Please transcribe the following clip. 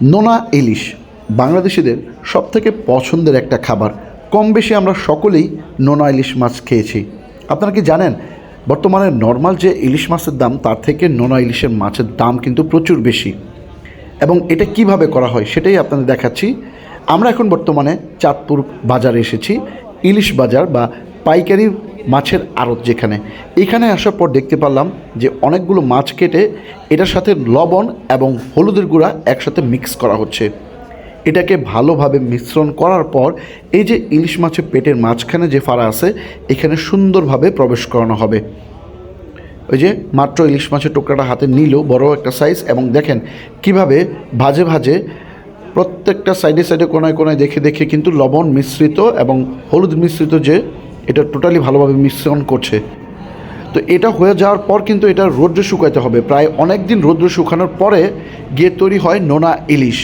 নোনা ইলিশ বাংলাদেশিদের সবথেকে পছন্দের একটা খাবার। কম বেশি আমরা সকলেই নোনা ইলিশ মাছ খেয়েছি। আপনারা কি জানেন বর্তমানে নর্মাল যে ইলিশ মাছের দাম তার থেকে নোনা ইলিশের মাছের দাম কিন্তু প্রচুর বেশি। এবং এটা কিভাবে করা হয় সেটাই আপনাদের দেখাচ্ছি। আমরা এখন বর্তমানে চাঁদপুর বাজারে এসেছি, ইলিশ বাজার বা পাইকারি মাছের আড়ত যেখানে। এখানে আসার পর দেখতে পারলাম যে অনেকগুলো মাছ কেটে এটার সাথে লবণ এবং হলুদের গুঁড়া একসাথে মিক্স করা হচ্ছে। এটাকে ভালোভাবে মিশ্রণ করার পর এই যে ইলিশ মাছের পেটের মাঝখানে যে ফাড়া আছে এখানে সুন্দরভাবে প্রবেশ করানো হবে। ওই যে মাত্র ইলিশ মাছের টুকরাটা হাতে নিল, বড় একটা সাইজ, এবং দেখেন কিভাবে ভাজে ভাজে প্রত্যেকটা সাইডে সাইডে কোনায় কোনায় দেখে দেখে কিন্তু লবণ মিশ্রিত এবং হলুদ মিশ্রিত যে এটা টোটালি ভালোভাবে মিশ্রণ করছে। তো এটা হয়ে যাওয়ার পর কিন্তু এটা রোদ্রে শুকাতে হবে, প্রায় অনেক দিন রোদ্রে শুকানোর পরে গিয়ে তৈরি হয় নোনা ইলিশ।